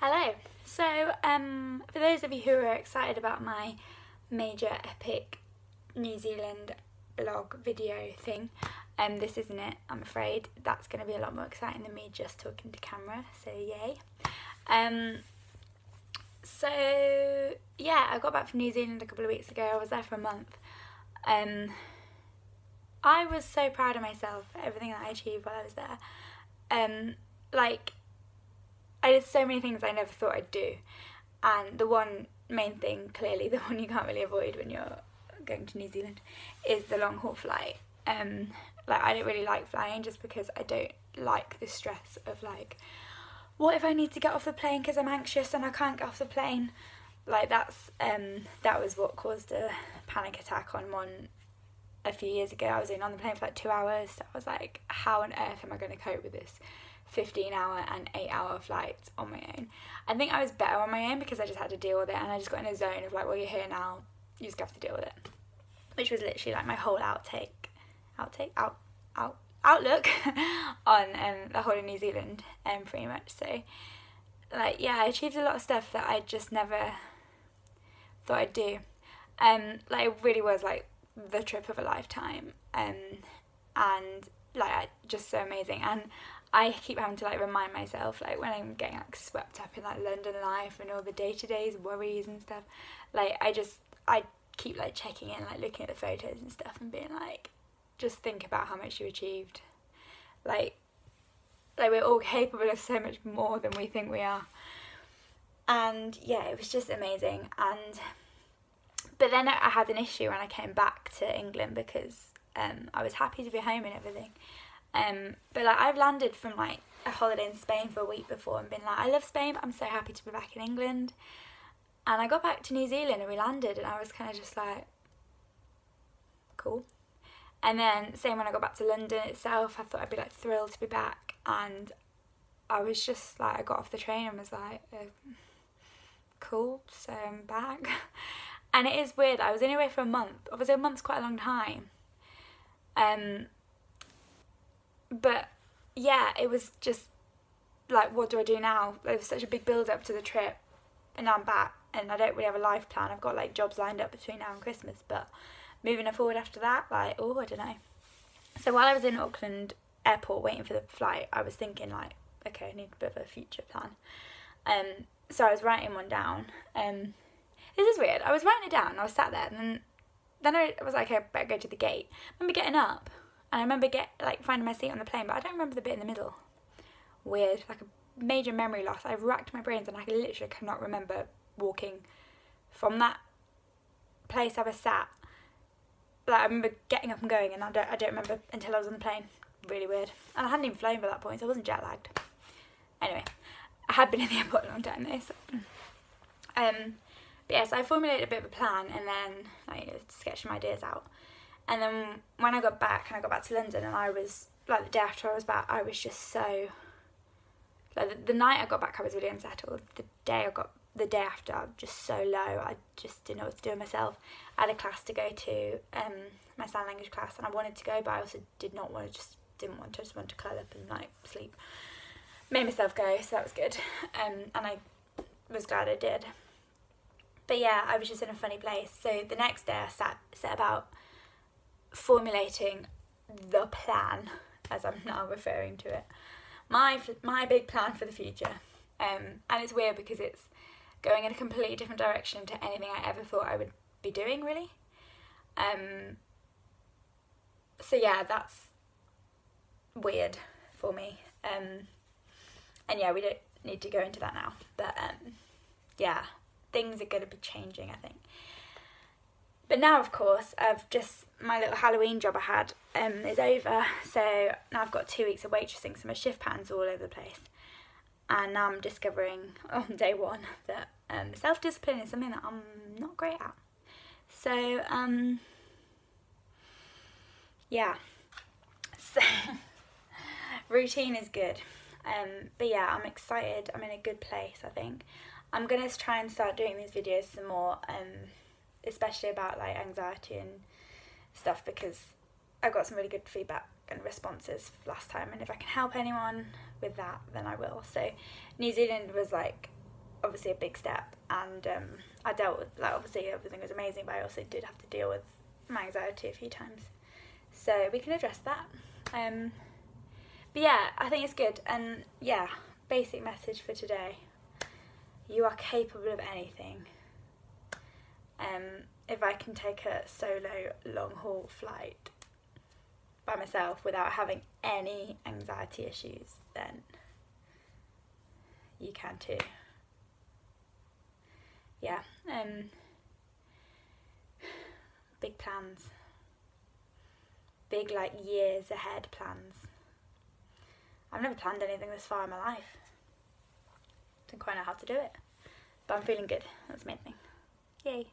Hello. So, for those of you who are excited about my major epic New Zealand blog video thing, this isn't it, I'm afraid. That's going to be a lot more exciting than me just talking to camera, so yay. So, yeah, I got back from New Zealand a couple of weeks ago. I was there for a month. I was so proud of myself for everything that I achieved while I was there. I did so many things I never thought I'd do, and the one main thing, clearly the one you can't really avoid when you're going to New Zealand, is the long haul flight. I don't really like flying just because I don't like the stress of what if I need to get off the plane because I'm anxious and I can't get off the plane. That was what caused a panic attack on one a few years ago. I was on the plane for 2 hours. I was like, how on earth am I going to cope with this 15-hour and 8-hour flights on my own? I think I was better on my own because I just had to deal with it, and I just got in a zone of well, you're here now, you just have to deal with it, which was literally my whole outlook on the whole of New Zealand, pretty much. So yeah, I achieved a lot of stuff that I just never thought I'd do. It really was the trip of a lifetime, and just so amazing. And I keep having to remind myself when I'm getting swept up in London life and all the day-to-days worries and stuff, I keep checking in, looking at the photos and stuff and being just think about how much you achieved. We're all capable of so much more than we think we are. And yeah, it was just amazing. But then I had an issue when I came back to England because I was happy to be home and everything. But I've landed from a holiday in Spain for a week before and been I love Spain, but I'm so happy to be back in England. And I got back to New Zealand and we landed and I was kind of just cool. And then same when I got back to London itself, I thought I'd be thrilled to be back, and I was just I got off the train and was cool, so I'm back. And it is weird, I was only away for a month. Obviously a month's quite a long time. But yeah, it was just what do I do now? There was such a big build up to the trip, and now I'm back and I don't really have a life plan. I've got jobs lined up between now and Christmas, but moving forward after that, I don't know. So while I was in Auckland airport waiting for the flight, I was thinking okay, I need a bit of a future plan. So I was writing one down. This is weird. I was writing it down. I was sat there, and then I was okay, I better go to the gate. I remember getting up, and I remember finding my seat on the plane, but I don't remember the bit in the middle. Weird, a major memory loss. I've racked my brains, and I literally cannot remember walking from that place I was sat. I remember getting up and going, and I don't remember until I was on the plane. Really weird. And I hadn't even flown by that point, so I wasn't jet lagged. Anyway, I had been in the airport a long time though. So. But yeah, so I formulated a bit of a plan, and then sketched some ideas out. And then when I got back, to London, and I was the day after I was back, I was just so the night I got back, I was really unsettled. The day after, I was just so low. I just didn't know what to do with myself. I had a class to go to, my sign language class, and I wanted to go, but I also didn't want to. I just wanted to curl up and sleep. Made myself go, so that was good. And I was glad I did. But yeah, I was just in a funny place. So the next day I set about formulating the plan, as I'm now referring to it. My big plan for the future. And it's weird because it's going in a completely different direction to anything I ever thought I would be doing, really. So yeah, that's weird for me. And yeah, we don't need to go into that now. But yeah, things are going to be changing, I think. But now, of course, my little Halloween job I had is over. So now I've got 2 weeks of waitressing, so my shift pattern's all over the place. And now I'm discovering on day one that self-discipline is something that I'm not great at. So, yeah. So, routine is good. But yeah, I'm excited. I'm in a good place, I think. I'm going to try and start doing these videos some more, especially about anxiety and stuff, because I got some really good feedback and responses last time, and if I can help anyone with that, then I will. So New Zealand was obviously a big step, and I dealt with, like, obviously everything was amazing, but I also did have to deal with my anxiety a few times, so we can address that. But yeah, I think it's good. And yeah, basic message for today: you are capable of anything. If I can take a solo long haul flight by myself without having any anxiety issues, then you can too. Yeah, big plans, big, like, years ahead plans. I've never planned anything this far in my life. Don't quite know how to do it, but I'm feeling good. That's the main thing. Yay.